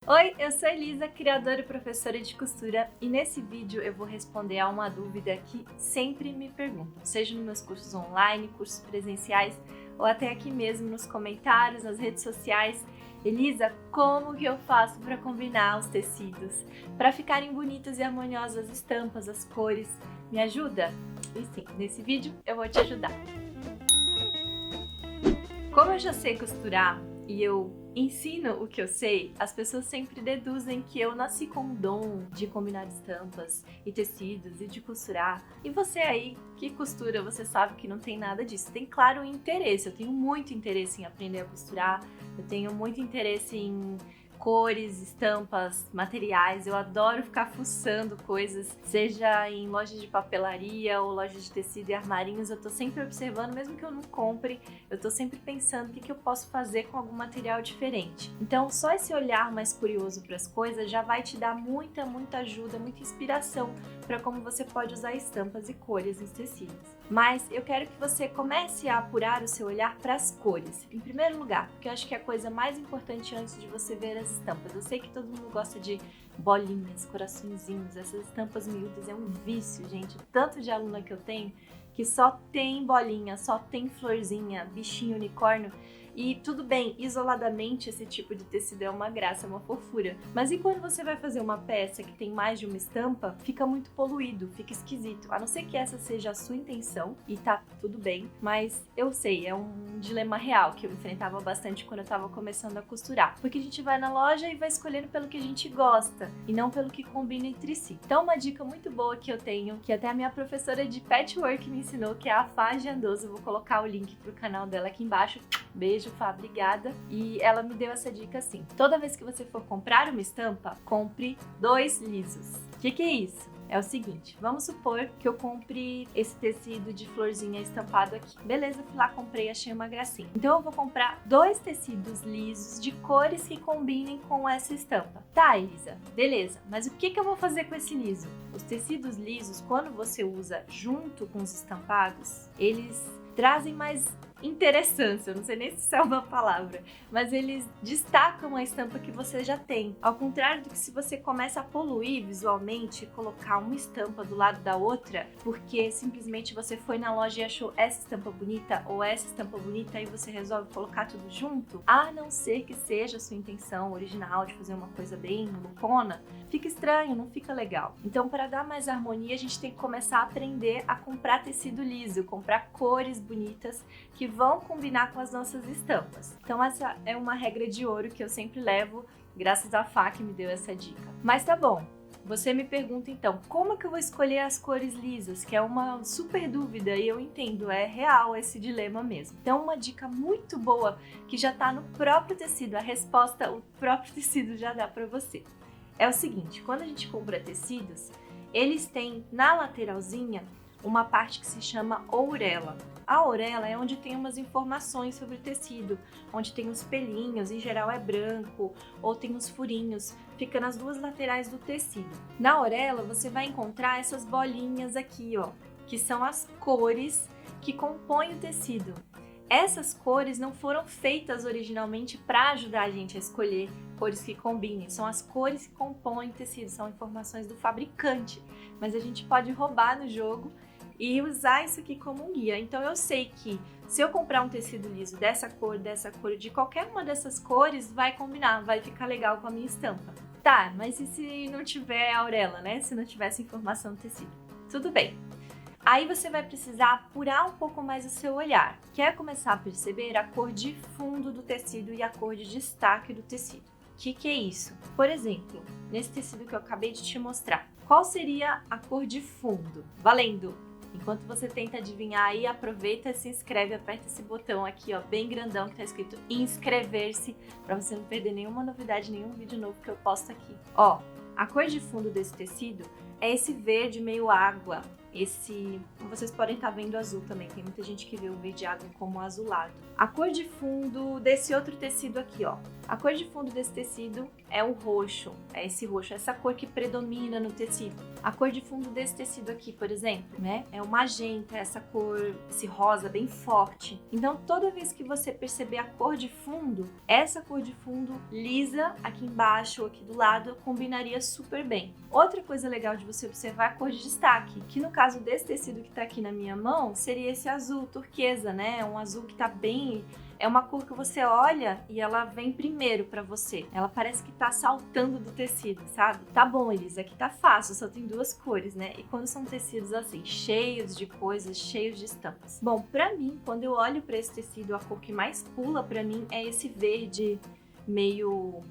Oi, eu sou Elisa, criadora e professora de costura, e nesse vídeo eu vou responder a uma dúvida que sempre me perguntam, seja nos meus cursos online, cursos presenciais ou até aqui mesmo nos comentários, nas redes sociais. Elisa, como que eu faço para combinar os tecidos, para ficarem bonitas e harmoniosas as estampas, as cores? Me ajuda? E sim, nesse vídeo eu vou te ajudar. Como eu já sei costurar e eu ensino o que eu sei, as pessoas sempre deduzem que eu nasci com o dom de combinar estampas e tecidos e de costurar. E você aí que costura, você sabe que não tem nada disso. Tem, claro, um interesse. Eu tenho muito interesse em aprender a costurar, eu tenho muito interesse em cores, estampas, materiais. Eu adoro ficar fuçando coisas, seja em lojas de papelaria ou lojas de tecido e armarinhos. Eu tô sempre observando, mesmo que eu não compre, eu tô sempre pensando o que eu posso fazer com algum material diferente. Então, só esse olhar mais curioso para as coisas já vai te dar muita ajuda, muita inspiração para como você pode usar estampas e cores nos tecidos. Mas eu quero que você comece a apurar o seu olhar para as cores, em primeiro lugar, porque eu acho que é a coisa mais importante antes de você ver as estampas. Eu sei que todo mundo gosta de bolinhas, coraçõezinhos, essas estampas miúdas é um vício, gente. Tanto de aluna que eu tenho que só tem bolinha, só tem florzinha, bichinho, unicórnio. E tudo bem, isoladamente esse tipo de tecido é uma graça, é uma fofura. Mas e quando você vai fazer uma peça que tem mais de uma estampa, fica muito poluído, fica esquisito. A não ser que essa seja a sua intenção, e tá tudo bem, mas eu sei, é um dilema real que eu enfrentava bastante quando eu tava começando a costurar. Porque a gente vai na loja e vai escolhendo pelo que a gente gosta, e não pelo que combina entre si. Então uma dica muito boa que eu tenho, que até a minha professora de patchwork me ensinou, que é a Fá Jandoso, eu vou colocar o link pro canal dela aqui embaixo. Beijo, Fá, obrigada. E ela me deu essa dica assim: toda vez que você for comprar uma estampa, compre 2 lisos. O que é isso? É o seguinte, vamos supor que eu compre esse tecido de florzinha estampado aqui. Beleza, fui lá, comprei, achei uma gracinha. Então eu vou comprar 2 tecidos lisos de cores que combinem com essa estampa. Tá, Elisa, beleza, mas o que eu vou fazer com esse liso? Os tecidos lisos, quando você usa junto com os estampados, eles trazem mais interessância, eu não sei nem se isso é uma palavra, mas eles destacam a estampa que você já tem. Ao contrário do que se você começa a poluir visualmente, colocar uma estampa do lado da outra, porque simplesmente você foi na loja e achou essa estampa bonita ou essa estampa bonita e você resolve colocar tudo junto, a não ser que seja a sua intenção original de fazer uma coisa bem loucona, fica estranho, não fica legal. Então, para dar mais harmonia, a gente tem que começar a aprender a comprar tecido liso, comprar cores bonitas que vão combinar com as nossas estampas. Então essa é uma regra de ouro que eu sempre levo, graças à Fá que me deu essa dica. Mas tá bom, você me pergunta então, como é que eu vou escolher as cores lisas? Que é uma super dúvida e eu entendo, é real esse dilema mesmo. Então uma dica muito boa que já tá no próprio tecido, a resposta o próprio tecido já dá para você. É o seguinte, quando a gente compra tecidos, eles têm na lateralzinha uma parte que se chama ourela. A ourela é onde tem umas informações sobre o tecido, onde tem os pelinhos, em geral é branco, ou tem os furinhos, fica nas duas laterais do tecido. Na ourela você vai encontrar essas bolinhas aqui, ó, que são as cores que compõem o tecido. Essas cores não foram feitas originalmente para ajudar a gente a escolher cores que combinem, são as cores que compõem o tecido, são informações do fabricante, mas a gente pode roubar no jogo e usar isso aqui como um guia. Então eu sei que se eu comprar um tecido liso dessa cor, de qualquer uma dessas cores, vai combinar, vai ficar legal com a minha estampa. Tá, mas e se não tiver aurela, né? Se não tiver essa informação do tecido? Tudo bem. Aí você vai precisar apurar um pouco mais o seu olhar. Quer começar a perceber a cor de fundo do tecido e a cor de destaque do tecido. O que é isso? Por exemplo, nesse tecido que eu acabei de te mostrar, qual seria a cor de fundo? Valendo! Enquanto você tenta adivinhar aí, aproveita, se inscreve, aperta esse botão aqui, ó, bem grandão que tá escrito inscrever-se, para você não perder nenhuma novidade, nenhum vídeo novo que eu posto aqui. Ó, a cor de fundo desse tecido é esse verde meio água, Vocês podem estar vendo azul também, tem muita gente que vê o verde água como azulado. A cor de fundo desse outro tecido aqui, ó. A cor de fundo desse tecido é o roxo, é esse roxo, essa cor que predomina no tecido. A cor de fundo desse tecido aqui, por exemplo, né, é o magenta, essa cor, esse rosa bem forte. Então, toda vez que você perceber a cor de fundo, essa cor de fundo lisa aqui embaixo ou aqui do lado combinaria super bem. Outra coisa legal de você observar é a cor de destaque, que no caso desse tecido que tá aqui na minha mão, seria esse azul turquesa, né? Um azul que tá bem... É uma cor que você olha e ela vem primeiro pra você. Ela parece que tá saltando do tecido, sabe? Tá bom, Elisa, aqui tá fácil, só tem duas cores, né? E quando são tecidos assim, cheios de coisas, cheios de estampas. Bom, pra mim, quando eu olho pra esse tecido, a cor que mais pula pra mim é esse verde meio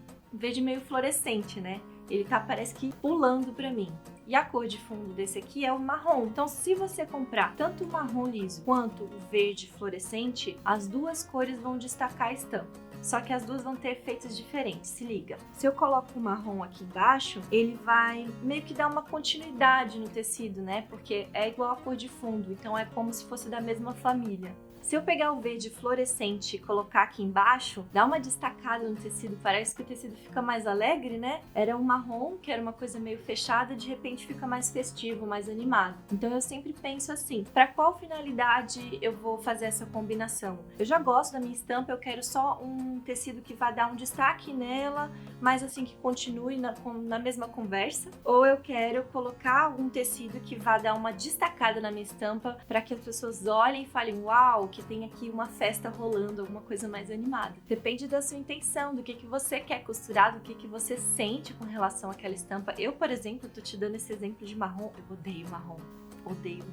fluorescente, né? Ele tá, parece que pulando pra mim. E a cor de fundo desse aqui é o marrom. Então, se você comprar tanto o marrom liso quanto o verde fluorescente, as duas cores vão destacar a estampa. Só que as duas vão ter efeitos diferentes, se liga. Se eu coloco o marrom aqui embaixo, ele vai meio que dar uma continuidade no tecido, né? Porque é igual a cor de fundo, então é como se fosse da mesma família. Se eu pegar o verde fluorescente e colocar aqui embaixo, dá uma destacada no tecido, parece que o tecido fica mais alegre, né? Era um marrom, que era uma coisa meio fechada, de repente fica mais festivo, mais animado. Então eu sempre penso assim, para qual finalidade eu vou fazer essa combinação? Eu já gosto da minha estampa, eu quero só um tecido que vá dar um destaque nela, mas assim que continue na mesma conversa, ou eu quero colocar algum tecido que vá dar uma destacada na minha estampa para que as pessoas olhem e falem, uau, que tem aqui uma festa rolando, alguma coisa mais animada. Depende da sua intenção, do que você quer costurar, do que você sente com relação àquela estampa. Eu, por exemplo, tô te dando esse exemplo de marrom, eu odeio marrom. Odeio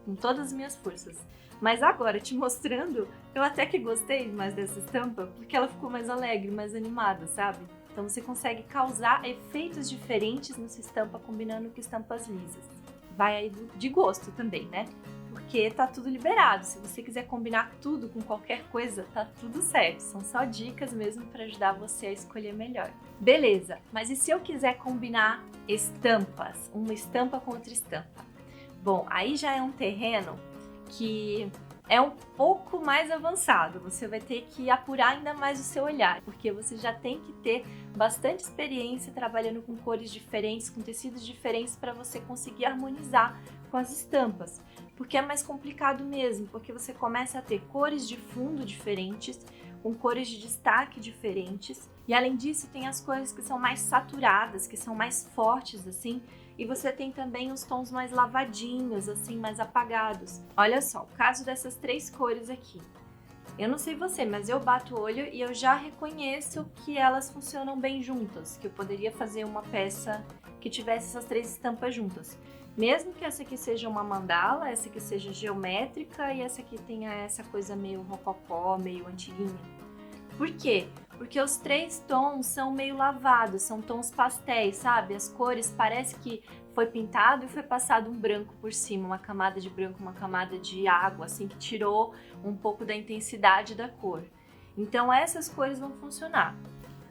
com todas as minhas forças. Mas agora, te mostrando, eu até que gostei mais dessa estampa, porque ela ficou mais alegre, mais animada, sabe? Então você consegue causar efeitos diferentes na sua estampa combinando com estampas lisas. Vai aí de gosto também, né? Porque tá tudo liberado. Se você quiser combinar tudo com qualquer coisa, tá tudo certo. São só dicas mesmo para ajudar você a escolher melhor. Beleza, mas e se eu quiser combinar estampas? Uma estampa com outra estampa? Bom, aí já é um terreno que é um pouco mais avançado. Você vai ter que apurar ainda mais o seu olhar, porque você já tem que ter bastante experiência trabalhando com cores diferentes, com tecidos diferentes para você conseguir harmonizar com as estampas. Porque é mais complicado mesmo, porque você começa a ter cores de fundo diferentes, com cores de destaque diferentes, e além disso tem as cores que são mais saturadas, que são mais fortes assim, e você tem também os tons mais lavadinhos, assim, mais apagados. Olha só, o caso dessas três cores aqui. Eu não sei você, mas eu bato o olho e eu já reconheço que elas funcionam bem juntas, que eu poderia fazer uma peça que tivesse essas três estampas juntas. Mesmo que essa aqui seja uma mandala, essa aqui seja geométrica e essa aqui tenha essa coisa meio rococó, meio antiguinha. Por quê? Porque os três tons são meio lavados, são tons pastéis, sabe? As cores parece que foi pintado e foi passado um branco por cima, uma camada de branco, uma camada de água, assim, que tirou um pouco da intensidade da cor. Então essas cores vão funcionar.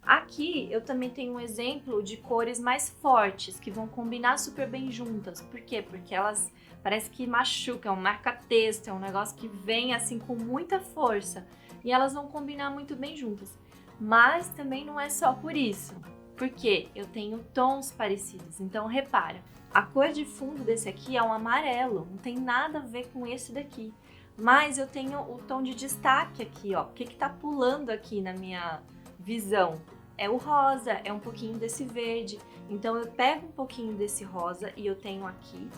Aqui eu também tenho um exemplo de cores mais fortes, que vão combinar super bem juntas. Por quê? Porque elas parece que machucam, é um marca-texto, é um negócio que vem assim com muita força. E elas vão combinar muito bem juntas. Mas também não é só por isso. Porque eu tenho tons parecidos. Então repara, a cor de fundo desse aqui é um amarelo, não tem nada a ver com esse daqui. Mas eu tenho o tom de destaque aqui, ó. O que tá pulando aqui na minha visão? É o rosa, é um pouquinho desse verde. Então eu pego um pouquinho desse rosa e eu tenho aqui.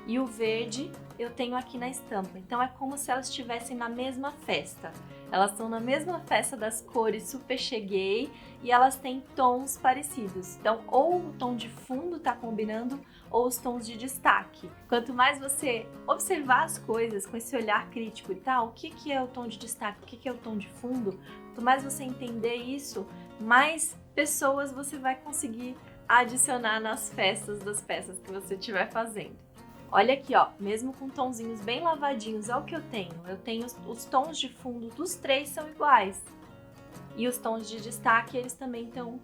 E o verde eu tenho aqui na estampa. Então é como se elas estivessem na mesma festa. Elas estão na mesma festa das cores super cheguei e elas têm tons parecidos. Então ou o tom de fundo tá combinando ou os tons de destaque. Quanto mais você observar as coisas com esse olhar crítico e tal, o que é o tom de destaque, o que é o tom de fundo, quanto mais você entender isso, mais pessoas você vai conseguir adicionar nas festas das peças que você estiver fazendo. Olha aqui, ó, mesmo com tonzinhos bem lavadinhos, olha o que eu tenho. Eu tenho os tons de fundo dos três são iguais. E os tons de destaque, eles também estão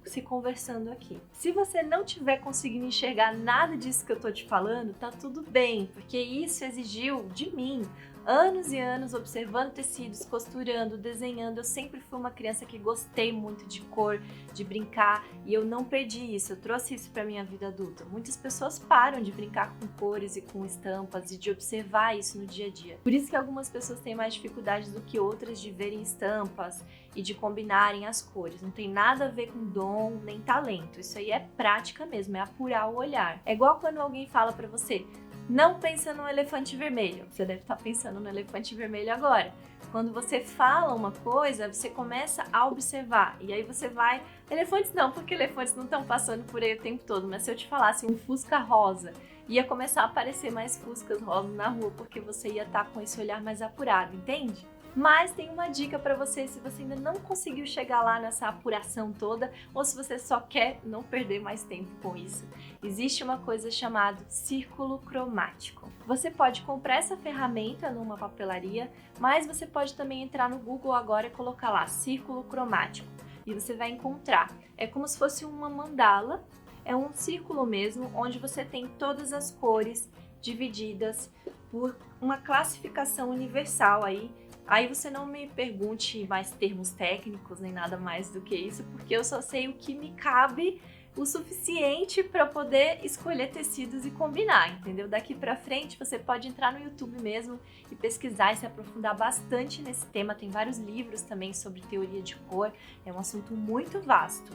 se conversando aqui. Se você não tiver conseguindo enxergar nada disso que eu tô te falando, tá tudo bem, porque isso exigiu de mim anos e anos observando tecidos, costurando, desenhando. Eu sempre fui uma criança que gostei muito de cor, de brincar, e eu não perdi isso, eu trouxe isso para minha vida adulta. Muitas pessoas param de brincar com cores e com estampas e de observar isso no dia a dia. Por isso que algumas pessoas têm mais dificuldades do que outras de verem estampas e de combinarem as cores. Não tem nada a ver com dom nem talento, isso aí é prática mesmo, é apurar o olhar. É igual quando alguém fala para você: não pensa no elefante vermelho. Você deve estar pensando no elefante vermelho agora. Quando você fala uma coisa, você começa a observar. E aí você vai... Elefantes não, porque elefantes não estão passando por aí o tempo todo. Mas se eu te falasse um fusca rosa, ia começar a aparecer mais fuscas rosas na rua, porque você ia estar com esse olhar mais apurado, entende? Mas tem uma dica para você, se você ainda não conseguiu chegar lá nessa apuração toda, ou se você só quer não perder mais tempo com isso. Existe uma coisa chamada círculo cromático. Você pode comprar essa ferramenta numa papelaria, mas você pode também entrar no Google agora e colocar lá círculo cromático. E você vai encontrar. É como se fosse uma mandala, é um círculo mesmo, onde você tem todas as cores divididas por uma classificação universal aí. Aí você não me pergunte mais termos técnicos nem nada mais do que isso, porque eu só sei o que me cabe o suficiente para poder escolher tecidos e combinar, entendeu? Daqui para frente você pode entrar no YouTube mesmo e pesquisar e se aprofundar bastante nesse tema. Tem vários livros também sobre teoria de cor, é um assunto muito vasto.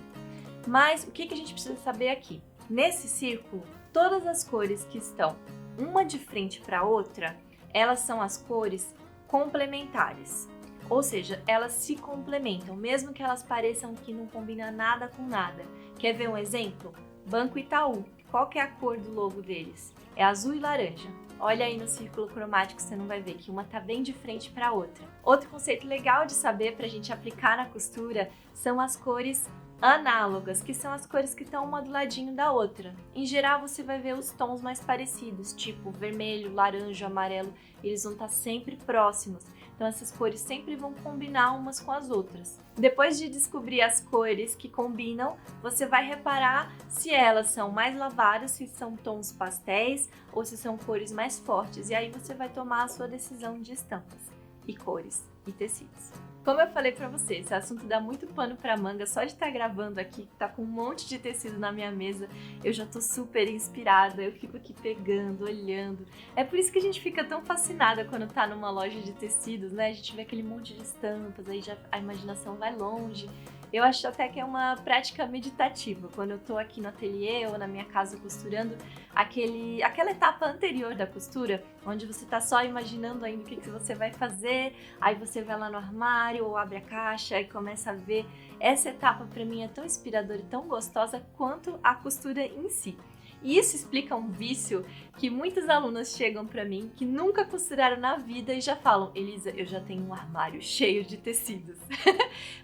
Mas o que a gente precisa saber aqui? Nesse círculo, todas as cores que estão uma de frente para a outra, elas são as cores complementares, ou seja, elas se complementam, mesmo que elas pareçam que não combinam nada com nada. Quer ver um exemplo? Banco Itaú, qual que é a cor do logo deles? É azul e laranja. Olha aí no círculo cromático, você não vai ver que uma tá bem de frente para a outra. Outro conceito legal de saber para a gente aplicar na costura são as cores análogas, que são as cores que estão uma do ladinho da outra. Em geral, você vai ver os tons mais parecidos, tipo vermelho, laranja, amarelo, eles vão estar sempre próximos. Então essas cores sempre vão combinar umas com as outras. Depois de descobrir as cores que combinam, você vai reparar se elas são mais lavadas, se são tons pastéis ou se são cores mais fortes. E aí você vai tomar a sua decisão de estampas e cores e tecidos. Como eu falei pra você, esse assunto dá muito pano pra manga. Só de estar gravando aqui, tá com um monte de tecido na minha mesa, eu já tô super inspirada, eu fico aqui pegando, olhando. É por isso que a gente fica tão fascinada quando tá numa loja de tecidos, né? A gente vê aquele monte de estampas, aí já a imaginação vai longe. Eu acho até que é uma prática meditativa. Quando eu tô aqui no ateliê ou na minha casa costurando, aquela etapa anterior da costura, onde você tá só imaginando ainda o que você vai fazer, aí você vai lá no armário ou abre a caixa e começa a ver. Essa etapa para mim é tão inspiradora e tão gostosa quanto a costura em si. E isso explica um vício que muitas alunas chegam para mim que nunca costuraram na vida e já falam: Elisa, eu já tenho um armário cheio de tecidos.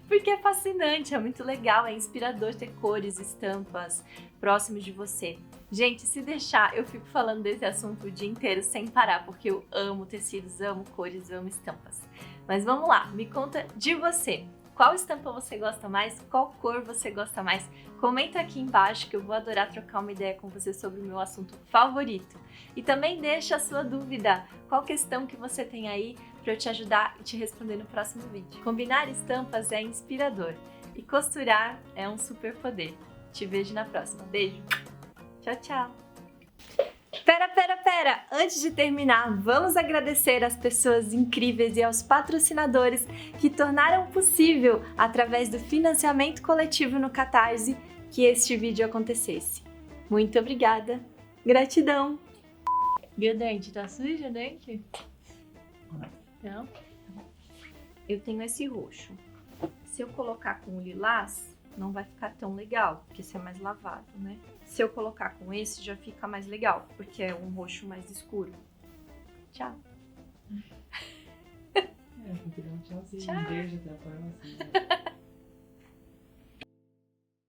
Porque é fascinante, é muito legal, é inspirador ter cores, estampas próximos de você. Gente, se deixar, eu fico falando desse assunto o dia inteiro sem parar, porque eu amo tecidos, amo cores, amo estampas. Mas vamos lá, me conta de você. Qual estampa você gosta mais? Qual cor você gosta mais? Comenta aqui embaixo que eu vou adorar trocar uma ideia com você sobre o meu assunto favorito. E também deixa a sua dúvida, qual questão que você tem aí para eu te ajudar e te responder no próximo vídeo. Combinar estampas é inspirador e costurar é um superpoder. Te vejo na próxima. Beijo! Tchau, tchau! Pera! Antes de terminar, vamos agradecer às pessoas incríveis e aos patrocinadores que tornaram possível, através do financiamento coletivo no Catarse, que este vídeo acontecesse. Muito obrigada! Gratidão! Meu dente, tá sujo o dente? Não? Eu tenho esse roxo. Se eu colocar com o lilás, não vai ficar tão legal, porque esse é mais lavado, né? Se eu colocar com esse, já fica mais legal, porque é um roxo mais escuro. Tchau. Vou pegar um tchauzinho. Tchau. Um beijo, até a próxima.